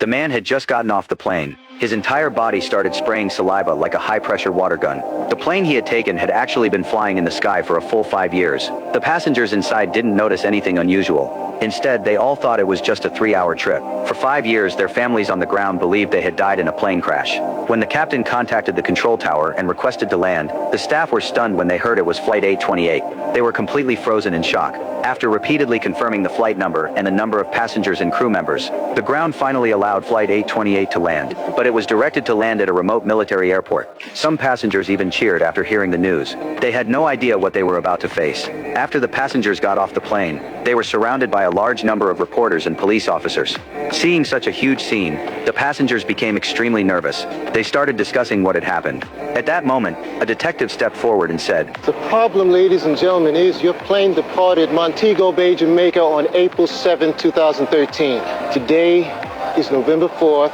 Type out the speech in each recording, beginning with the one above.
The man had just gotten off the plane. His entire body started spraying saliva like a high-pressure water gun. The plane he had taken had actually been flying in the sky for a full 5 years. The passengers inside didn't notice anything unusual. Instead, they all thought it was just a 3-hour trip. For 5 years, their families on the ground believed they had died in a plane crash. When the captain contacted the control tower and requested to land, the staff were stunned when they heard it was Flight 828. They were completely frozen in shock. After repeatedly confirming the flight number and the number of passengers and crew members, the ground finally allowed Flight 828 to land, but it was directed to land at a remote military airport. Some passengers even cheered after hearing the news. They had no idea what they were about to face. After the passengers got off the plane, they were surrounded by a large number of reporters and police officers. Seeing such a huge scene, the passengers became extremely nervous. They started discussing what had happened. At that moment, a detective stepped forward and said, "The problem, ladies and gentlemen, is your plane departed Montego Bay, Jamaica on April 7, 2013. Today is November 4th,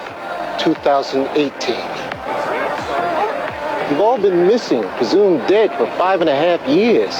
2018. You've all been missing, presumed dead for 5.5 years.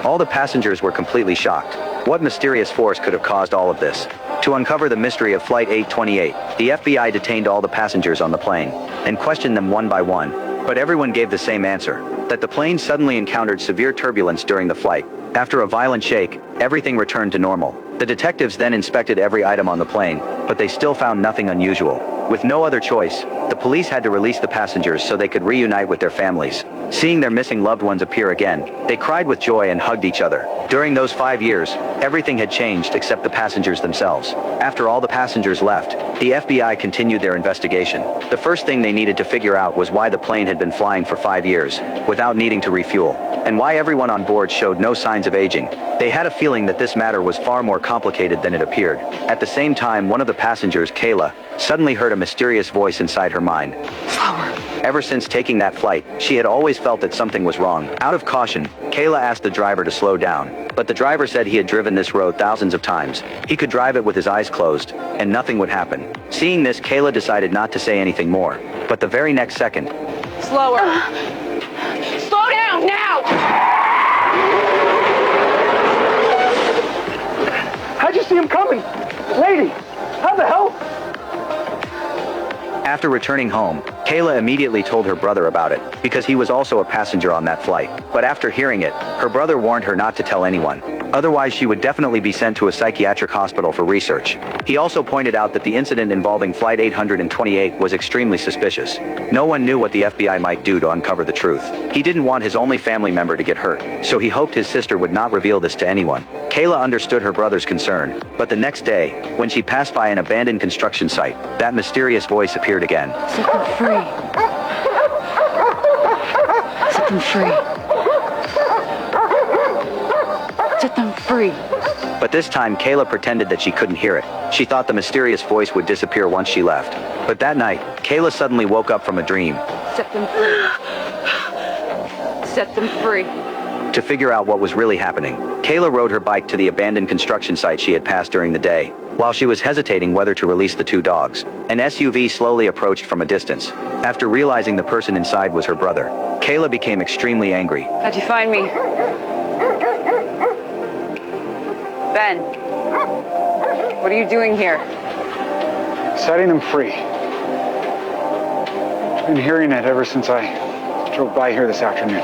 All the passengers were completely shocked. What mysterious force could have caused all of this? To uncover the mystery of Flight 828, the FBI detained all the passengers on the plane and questioned them one by one. But everyone gave the same answer, that the plane suddenly encountered severe turbulence during the flight. After a violent shake, everything returned to normal. The detectives then inspected every item on the plane, but they still found nothing unusual. With no other choice, the police had to release the passengers so they could reunite with their families. Seeing their missing loved ones appear again, they cried with joy and hugged each other. During those 5 years, everything had changed except the passengers themselves. After all the passengers left, the FBI continued their investigation. The first thing they needed to figure out was why the plane had been flying for 5 years, without needing to refuel, and why everyone on board showed no signs of aging. They had a feeling that this matter was far more complicated than it appeared. At the same time, one of the passengers, Kayla, suddenly heard a mysterious voice inside her mind. Flower. Ever since taking that flight, she had always felt that something was wrong. Out of caution, Kayla asked the driver to slow down, but the driver said he had driven this road thousands of times. He could drive it with his eyes closed, and nothing would happen. Seeing this, Kayla decided not to say anything more, but the very next second... Slower. Slow down, now! How'd you see him coming? Lady, how the hell? After returning home, Kayla immediately told her brother about it, because he was also a passenger on that flight. But after hearing it, her brother warned her not to tell anyone. Otherwise, she would definitely be sent to a psychiatric hospital for research. He also pointed out that the incident involving Flight 828 was extremely suspicious. No one knew what the FBI might do to uncover the truth. He didn't want his only family member to get hurt, so he hoped his sister would not reveal this to anyone. Kayla understood her brother's concern, but the next day, when she passed by an abandoned construction site, that mysterious voice appeared again. Set them free. Set them free. Set them free. But this time, Kayla pretended that she couldn't hear it. She thought the mysterious voice would disappear once she left. But that night, Kayla suddenly woke up from a dream. Set them free. Set them free. To figure out what was really happening, Kayla rode her bike to the abandoned construction site she had passed during the day. While she was hesitating whether to release the two dogs, an SUV slowly approached from a distance. After realizing the person inside was her brother, Kayla became extremely angry. How'd you find me? Ben, what are you doing here? Setting them free. I've been hearing it ever since I drove by here this afternoon.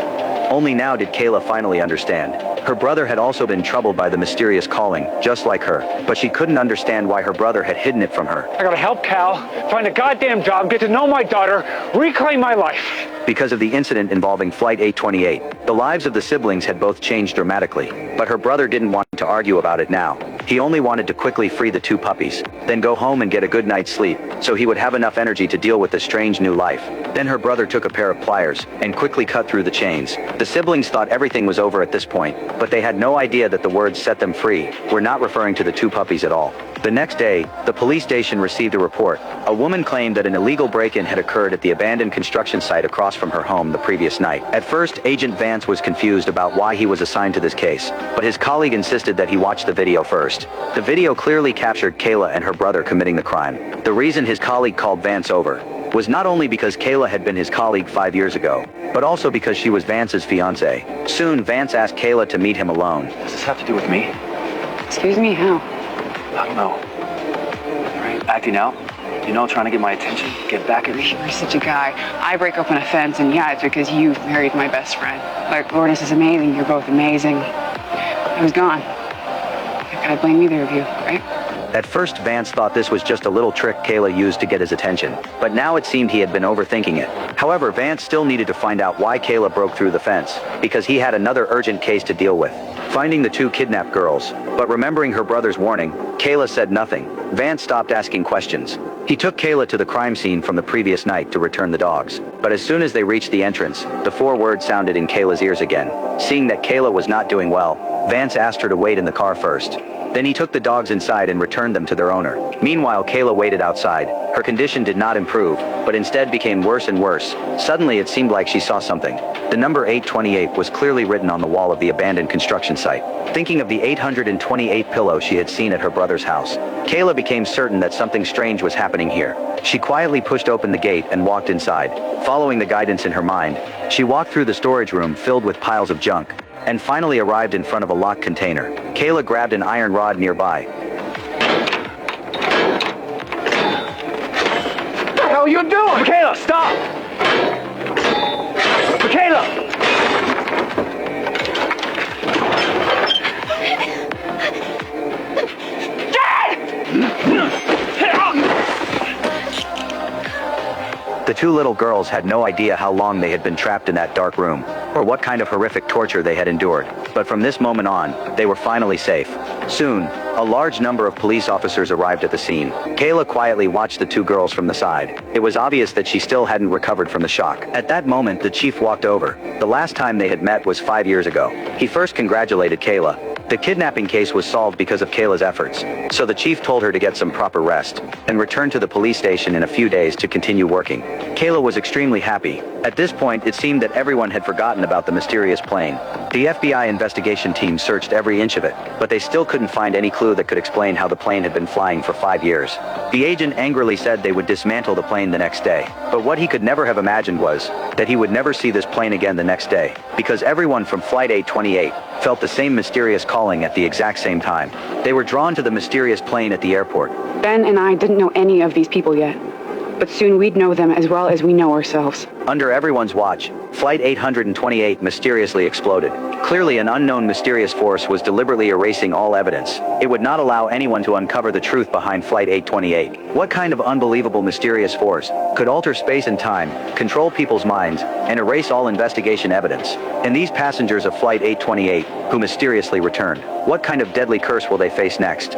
Only now did Kayla finally understand. Her brother had also been troubled by the mysterious calling, just like her, but she couldn't understand why her brother had hidden it from her. I gotta help Cal, find a goddamn job, get to know my daughter, reclaim my life. Because of the incident involving Flight 828, the lives of the siblings had both changed dramatically, but her brother didn't want to argue about it now. He only wanted to quickly free the two puppies, then go home and get a good night's sleep, so he would have enough energy to deal with the strange new life. Then her brother took a pair of pliers and quickly cut through the chains. The siblings thought everything was over at this point, but they had no idea that the words "set them free" were not referring to the two puppies at all. The next day, the police station received a report. A woman claimed that an illegal break-in had occurred at the abandoned construction site across from her home the previous night. At first, Agent Vance was confused about why he was assigned to this case, but his colleague insisted that he watch the video first. The video clearly captured Kayla and her brother committing the crime. The reason his colleague called Vance over was not only because Kayla had been his colleague 5 years ago, but also because she was Vance's fiancée. Soon, Vance asked Kayla to meet him alone. Does this have to do with me? Excuse me, how? I don't know. Right. I Acting out? You know, trying to get my attention? Get back at me? You're such a guy. I break open a fence, and yeah, it's because you married my best friend. Like, Lourdes is amazing. You're both amazing. I was gone. How could I blame either of you, right? At first, Vance thought this was just a little trick Kayla used to get his attention, but now it seemed he had been overthinking it. However, Vance still needed to find out why Kayla broke through the fence, because he had another urgent case to deal with: finding the two kidnapped girls. But remembering her brother's warning, Kayla said nothing. Vance stopped asking questions. He took Kayla to the crime scene from the previous night to return the dogs. But as soon as they reached the entrance, the four words sounded in Kayla's ears again. Seeing that Kayla was not doing well, Vance asked her to wait in the car first. Then he took the dogs inside and returned them to their owner. Meanwhile, Kayla waited outside. Her condition did not improve, but instead became worse and worse. Suddenly, it seemed like she saw something. The number 828 was clearly written on the wall of the abandoned construction site. Thinking of the 828 pillow she had seen at her brother's house, Kayla became certain that something strange was happening here. She quietly pushed open the gate and walked inside. Following the guidance in her mind, she walked through the storage room filled with piles of junk, and finally arrived in front of a locked container. Kayla grabbed an iron rod nearby. What the hell are you doing? Michaela, stop! Michaela! The two little girls had no idea how long they had been trapped in that dark room, or what kind of horrific torture they had endured. But from this moment on, they were finally safe. Soon, a large number of police officers arrived at the scene. Kayla quietly watched the two girls from the side. It was obvious that she still hadn't recovered from the shock. At that moment, the chief walked over. The last time they had met was 5 years ago. He first congratulated Kayla. The kidnapping case was solved because of Kayla's efforts, so the chief told her to get some proper rest and return to the police station in a few days to continue working. Kayla was extremely happy. At this point, it seemed that everyone had forgotten about the mysterious plane. The FBI investigation team searched every inch of it, but they still couldn't find any clue that could explain how the plane had been flying for 5 years. The agent angrily said they would dismantle the plane the next day, but what he could never have imagined was that he would never see this plane again the next day, because everyone from Flight 828 felt the same mysterious calling at the exact same time. They were drawn to the mysterious plane at the airport. Ben and I didn't know any of these people yet, but soon we'd know them as well as we know ourselves. Under everyone's watch, Flight 828 mysteriously exploded. Clearly, an unknown mysterious force was deliberately erasing all evidence. It would not allow anyone to uncover the truth behind Flight 828. What kind of unbelievable mysterious force could alter space and time, control people's minds, and erase all investigation evidence? And these passengers of Flight 828, who mysteriously returned, what kind of deadly curse will they face next?